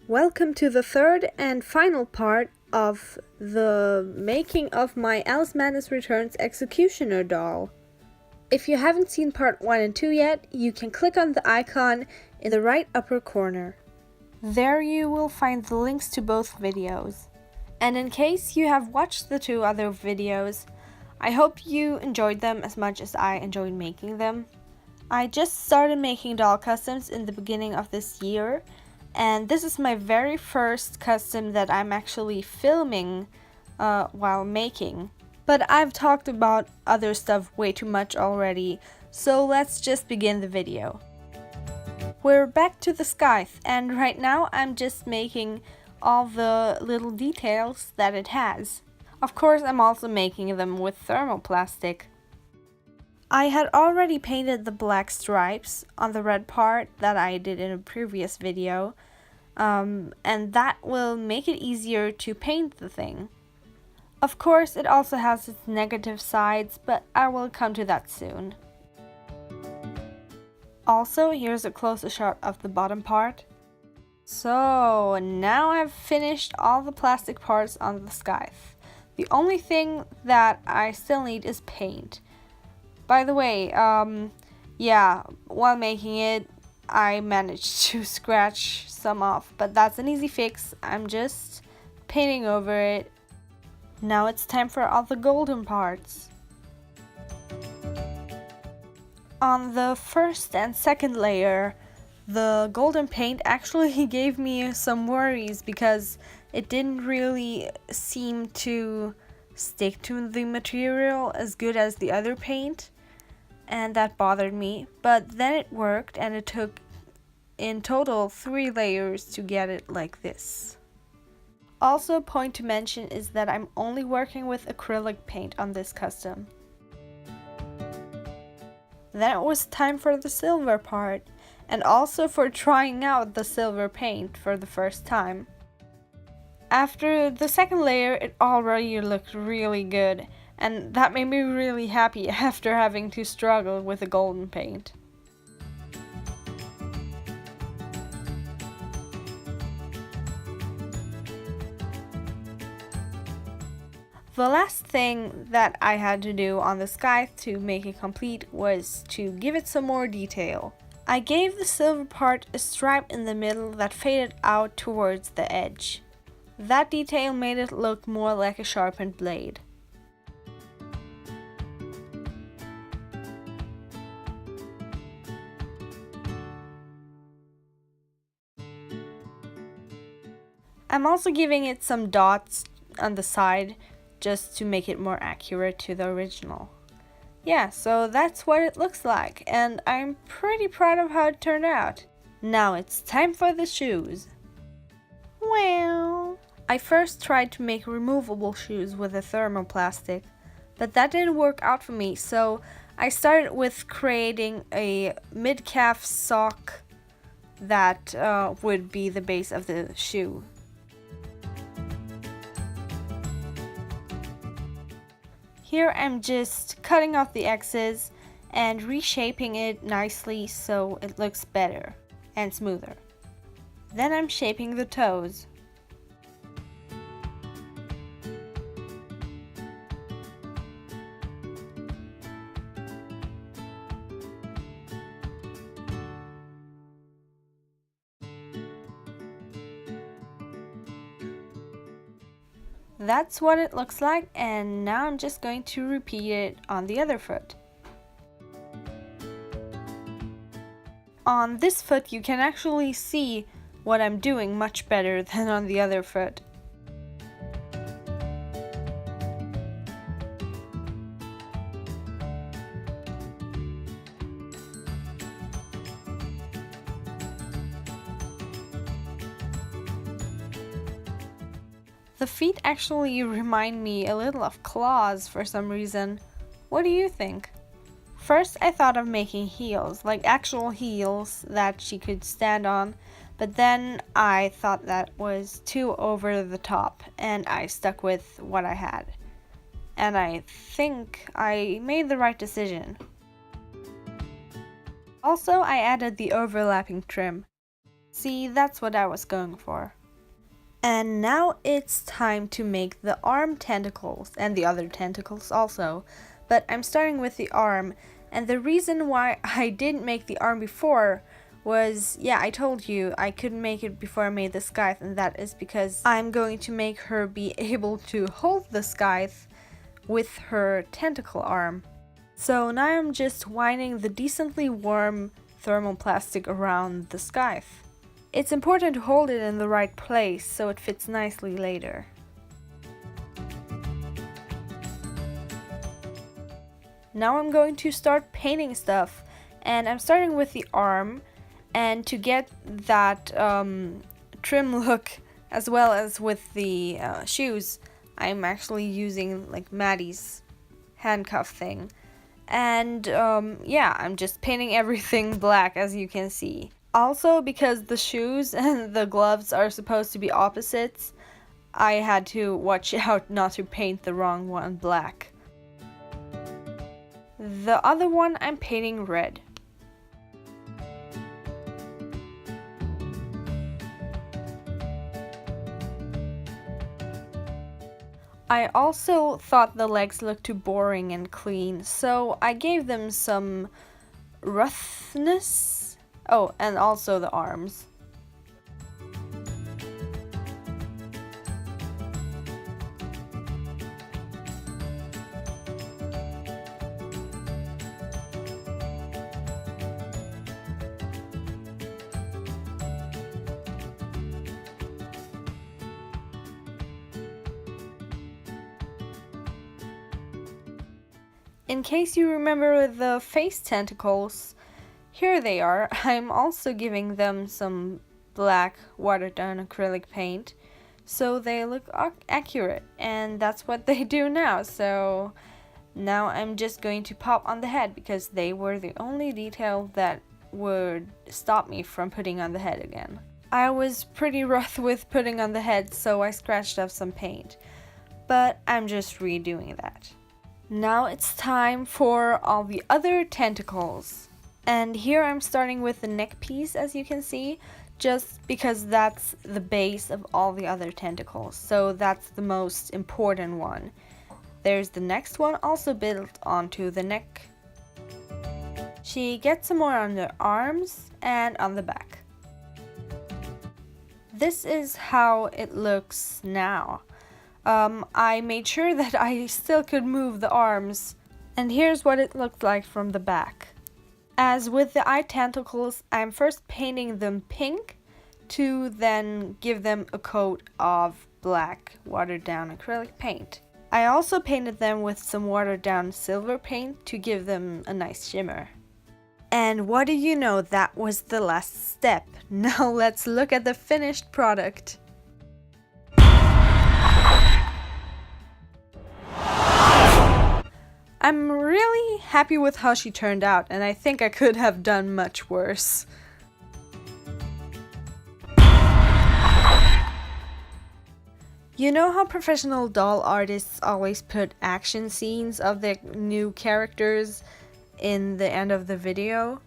Welcome to the third and final part of the making of my Alice Madness Returns Executioner doll. If you haven't seen part 1 and 2 yet, you can click on the icon in the right upper corner. There you will find the links to both videos. And in case you have watched the 2 other videos, I hope you enjoyed them as much as I enjoyed making them. I just started making doll customs in the beginning of this year, and this is my very first custom that I'm actually filming while making. But I've talked about other stuff way too much already, so let's just begin the video. We're back to the scythe, and right now I'm just making all the little details that it has. Of course, I'm also making them with thermoplastic. I had already painted the black stripes on the red part that I did in a previous video, and that will make it easier to paint the thing. Of course, it also has its negative sides, but I will come to that soon. Also, here's a closer shot of the bottom part. So, now I've finished all the plastic parts on the scythe. The only thing that I still need is paint. By the way, while making it, I managed to scratch some off, but that's an easy fix. I'm just painting over it. Now it's time for all the golden parts. On the first and second layer, the golden paint actually gave me some worries because it didn't really seem to stick to the material as good as the other paint. And that bothered me, but then it worked, and it took in total 3 layers to get it like this. Also, a point to mention is that I'm only working with acrylic paint on this custom. Then it was time for the silver part, and also for trying out the silver paint for the first time. After the second layer, it already looked really good, and that made me really happy after having to struggle with the golden paint. The last thing that I had to do on the scythe to make it complete was to give it some more detail. I gave the silver part a stripe in the middle that faded out towards the edge. That detail made it look more like a sharpened blade. I'm also giving it some dots on the side just to make it more accurate to the original. Yeah, so that's what it looks like, and I'm pretty proud of how it turned out. Now it's time for the shoes. Well, I first tried to make removable shoes with a thermoplastic, but that didn't work out for me, so I started with creating a mid-calf sock that would be the base of the shoe. Here I'm just cutting off the X's and reshaping it nicely so it looks better and smoother. Then I'm shaping the toes. That's what it looks like, and now I'm just going to repeat it on the other foot. On this foot you can actually see what I'm doing much better than on the other foot. The feet actually remind me a little of claws for some reason. What do you think? First I thought of making heels, like actual heels that she could stand on, but then I thought that was too over the top, and I stuck with what I had. And I think I made the right decision. Also, I added the overlapping trim. See, that's what I was going for. And now it's time to make the arm tentacles and the other tentacles also. But I'm starting with the arm, and the reason why I didn't make the arm before was, yeah, I told you I couldn't make it before I made the scythe, and that is because I'm going to make her be able to hold the scythe with her tentacle arm. So now I'm just winding the decently warm thermoplastic around the scythe. It's important to hold it in the right place so it fits nicely later. Now I'm going to start painting stuff, and I'm starting with the arm, and to get that trim look as well as with the shoes, I'm actually using like Maddie's handcuff thing. And yeah, I'm just painting everything black, as you can see. Also, because the shoes and the gloves are supposed to be opposites, I had to watch out not to paint the wrong one black. The other one I'm painting red. I also thought the legs looked too boring and clean, so I gave them some roughness. Oh, and also the arms. In case you remember the face tentacles, here they are. I'm also giving them some black watered down acrylic paint so they look accurate, and that's what they do now. So now I'm just going to pop on the head because they were the only detail that would stop me from putting on the head again. I was pretty rough with putting on the head, so I scratched off some paint, but I'm just redoing that. Now it's time for all the other tentacles. And here I'm starting with the neck piece, as you can see, just because that's the base of all the other tentacles. So that's the most important one. There's the next one also built onto the neck. She gets some more on the arms and on the back. This is how it looks now. I made sure that I still could move the arms, and here's what it looked like from the back. As with the eye tentacles, I'm first painting them pink to then give them a coat of black watered down acrylic paint. I also painted them with some watered down silver paint to give them a nice shimmer. And what do you know, that was the last step. Now let's look at the finished product. I'm really happy with how she turned out, and I think I could have done much worse. You know how professional doll artists always put action scenes of their new characters in the end of the video?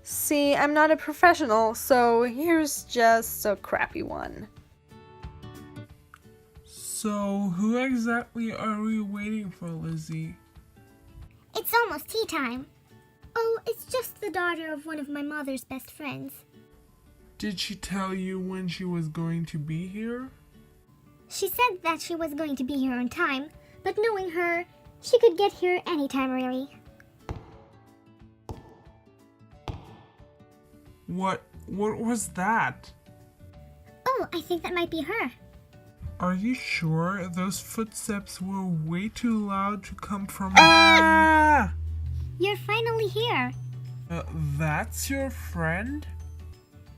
See, I'm not a professional, so here's just a crappy one. So, who exactly are we waiting for, Lizzie? It's almost tea time. Oh, it's just the daughter of one of my mother's best friends. Did she tell you when she was going to be here? She said that she was going to be here on time, but knowing her, she could get here anytime really. What was that? Oh, I think that might be her. Are you sure? Those footsteps were way too loud to come from... Ah! You're finally here. That's your friend?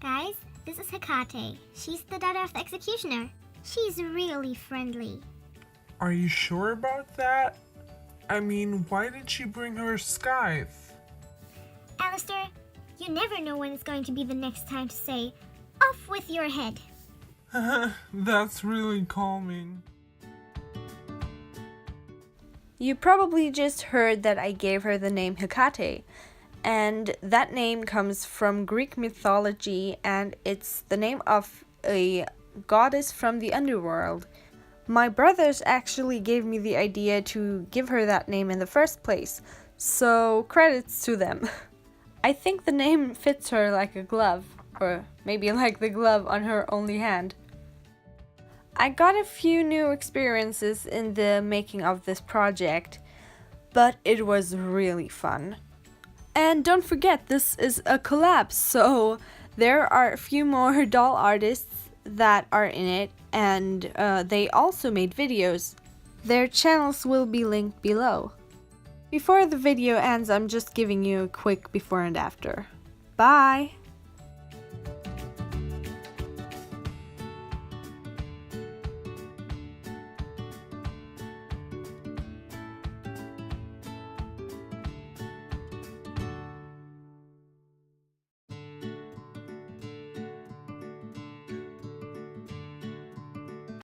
Guys, this is Hecate. She's the daughter of the executioner. She's really friendly. Are you sure about that? I mean, why did she bring her scythe? Alistair, you never know when it's going to be the next time to say, "Off with your head." That's really calming. You probably just heard that I gave her the name Hecate, and that name comes from Greek mythology, and it's the name of a goddess from the underworld. My brothers actually gave me the idea to give her that name in the first place, so credits to them. I think the name fits her like a glove, or maybe like the glove on her only hand. I got a few new experiences in the making of this project, but it was really fun. And don't forget, this is a collab, so there are a few more doll artists that are in it, and they also made videos. Their channels will be linked below. Before the video ends, I'm just giving you a quick before and after. Bye!